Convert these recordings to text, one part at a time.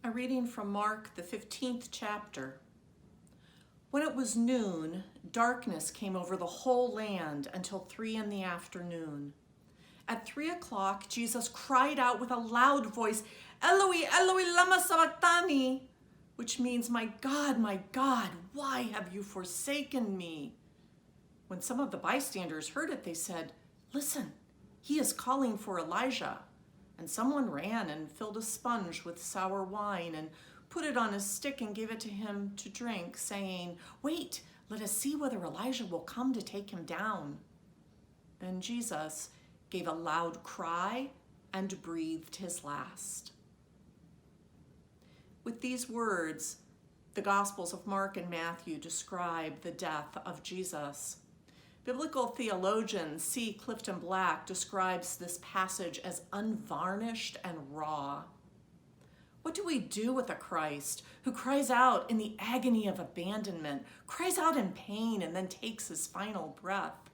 A reading from Mark, the 15th chapter. When it was noon, darkness came over the whole land until 3 p.m. At 3 o'clock, Jesus cried out with a loud voice, "Eloi, Eloi, lama sabachthani," which means, my God, why have you forsaken me?" When some of the bystanders heard it, they said, "Listen, he is calling for Elijah." And someone ran and filled a sponge with sour wine and put it on a stick and gave it to him to drink, saying, "Wait, let us see whether Elijah will come to take him down." Then Jesus gave a loud cry and breathed his last. With these words, the Gospels of Mark and Matthew describe the death of Jesus. Biblical theologian C. Clifton Black describes this passage as unvarnished and raw. What do we do with a Christ who cries out in the agony of abandonment, cries out in pain, and then takes his final breath?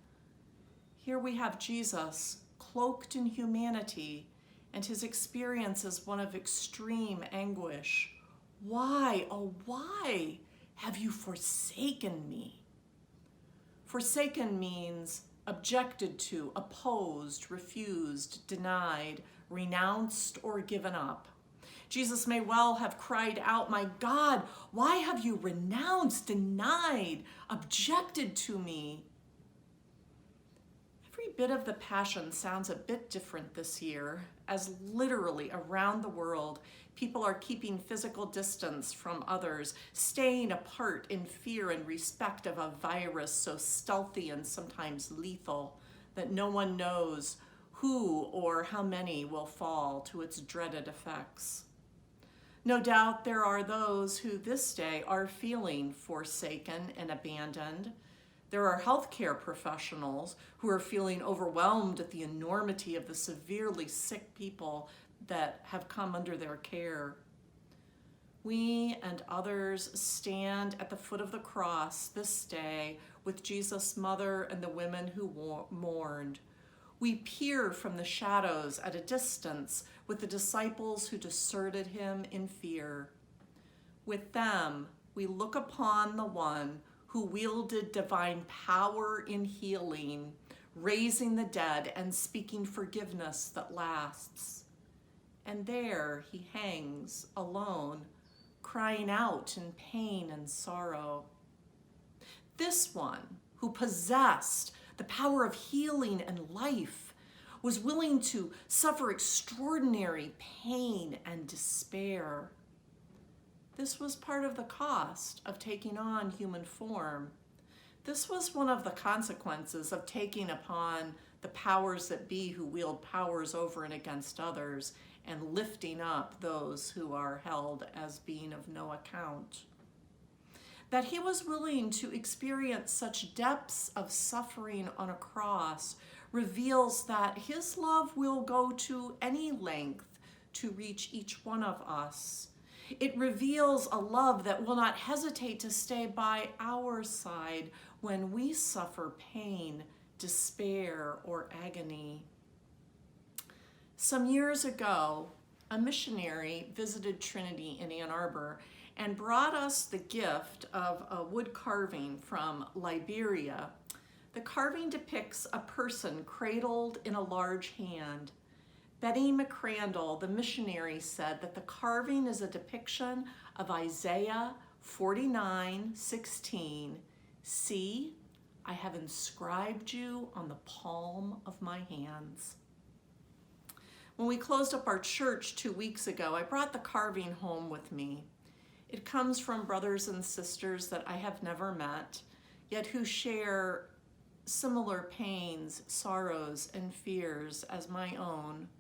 Here we have Jesus cloaked in humanity, and his experience is one of extreme anguish. Why, oh why, have you forsaken me? Forsaken means objected to, opposed, refused, denied, renounced, or given up. Jesus may well have cried out, "My God, why have you renounced, denied, objected to me?" Every bit of the Passion sounds a bit different this year, as literally around the world, people are keeping physical distance from others, staying apart in fear and respect of a virus so stealthy and sometimes lethal that no one knows who or how many will fall to its dreaded effects. No doubt there are those who this day are feeling forsaken and abandoned. There are healthcare professionals who are feeling overwhelmed at the enormity of the severely sick people that have come under their care. We and others stand at the foot of the cross this day with Jesus' mother and the women who mourned. We peer from the shadows at a distance with the disciples who deserted him in fear. With them, we look upon the one who wielded divine power in healing, raising the dead and speaking forgiveness that lasts. And there he hangs alone, crying out in pain and sorrow. This one who possessed the power of healing and life was willing to suffer extraordinary pain and despair. This was part of the cost of taking on human form. This was one of the consequences of taking upon the powers that be who wield powers over and against others and lifting up those who are held as being of no account. That he was willing to experience such depths of suffering on a cross reveals that his love will go to any length to reach each one of us. It reveals a love that will not hesitate to stay by our side when we suffer pain, despair, or agony. Some years ago, a missionary visited Trinity in Ann Arbor and brought us the gift of a wood carving from Liberia. The carving depicts a person cradled in a large hand. Betty McCrandle, the missionary, said that the carving is a depiction of Isaiah 49:16. "See, I have inscribed you on the palm of my hands." When we closed up our church 2 weeks ago, I brought the carving home with me. It comes from brothers and sisters that I have never met, yet who share similar pains, sorrows, and fears as my own.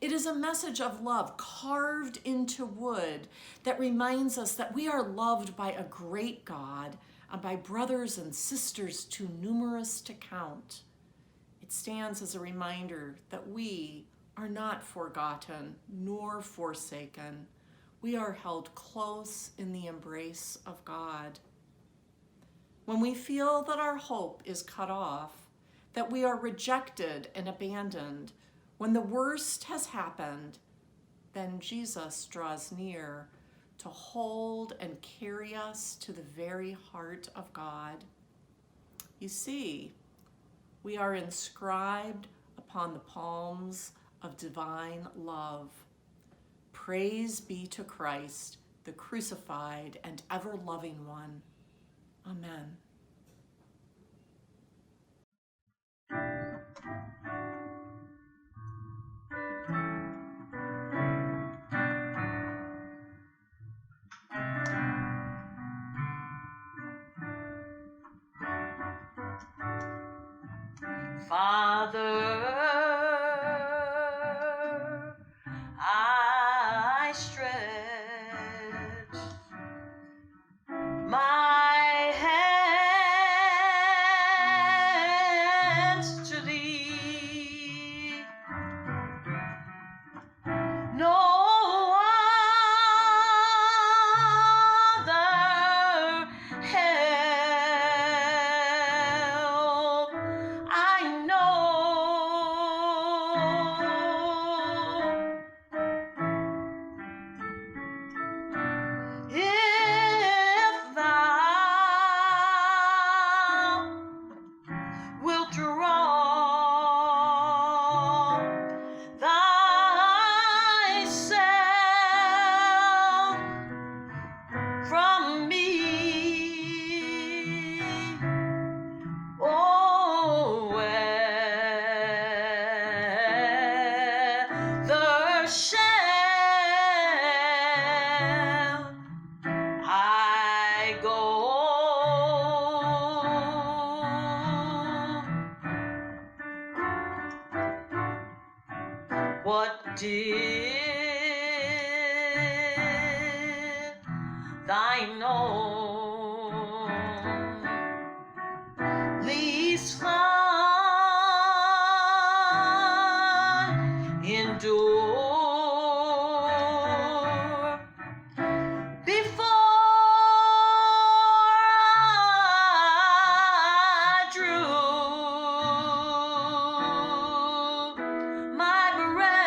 It is a message of love carved into wood that reminds us that we are loved by a great God and by brothers and sisters too numerous to count. It stands as a reminder that we are not forgotten nor forsaken. We are held close in the embrace of God. When we feel that our hope is cut off, that we are rejected and abandoned, when the worst has happened, then Jesus draws near to hold and carry us to the very heart of God. You see, we are inscribed upon the palms of divine love. Praise be to Christ, the crucified and ever-loving one. Amen. Father, I stretch my hands to thee. No other help I know. If thou wilt draw thyself from me, oh, whether shall I go? What did thine own least fun endure before I drew my breath?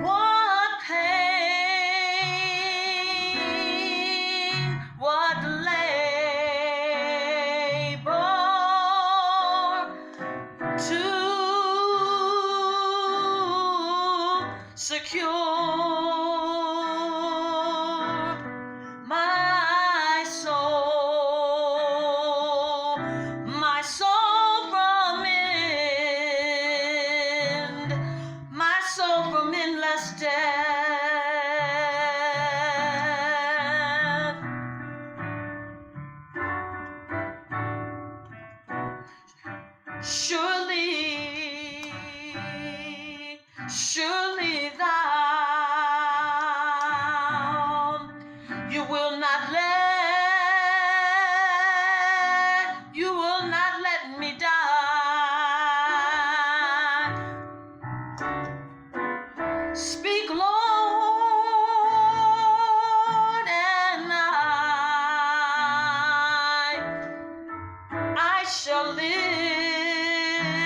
What pain, what labor to secure my soul from endless death. Surely thou, you will not let me die. Speak, Lord, and I shall live.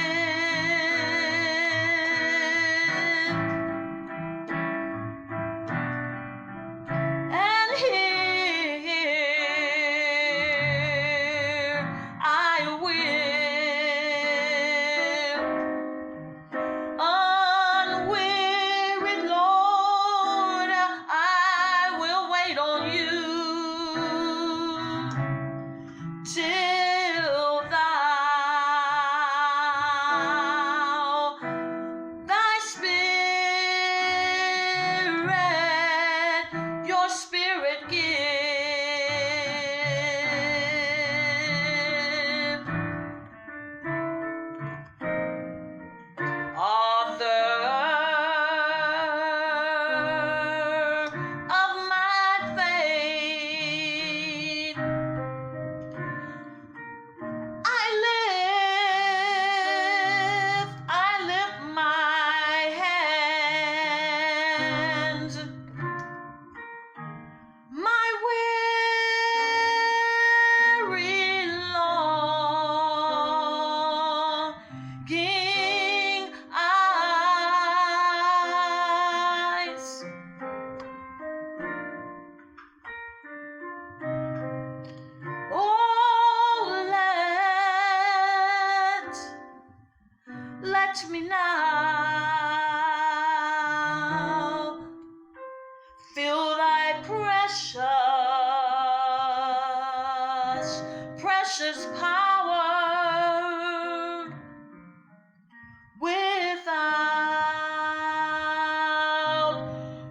Let me now feel thy precious power. Without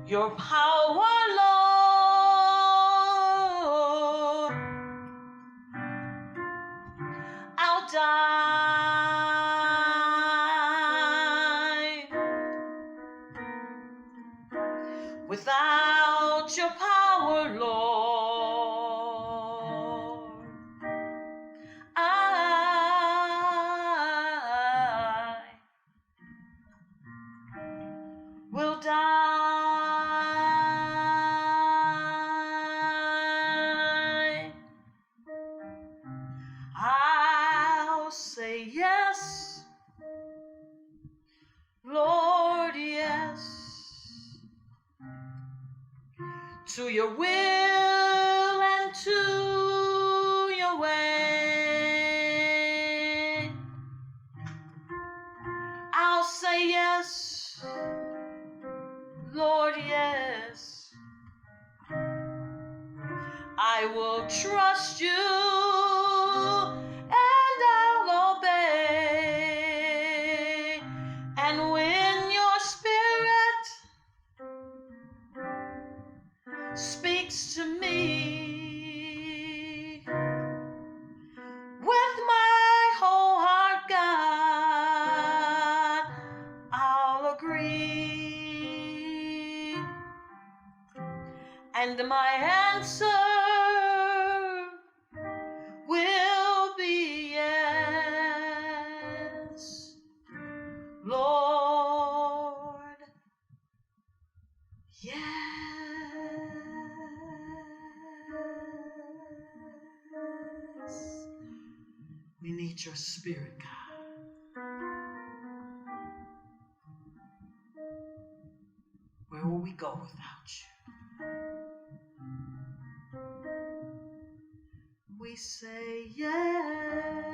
your power, Lord, I'll die. Without your power, Lord, I will die. I'll say yes, Lord, yes, to your will and to your way. I'll say yes, Lord, yes. I will trust you and I'll obey. And when your spirit speaks to me, with my whole heart, God, I'll agree. And my answer will be yes, Lord, yes. We need your spirit, God. Where will we go without you? We say yes.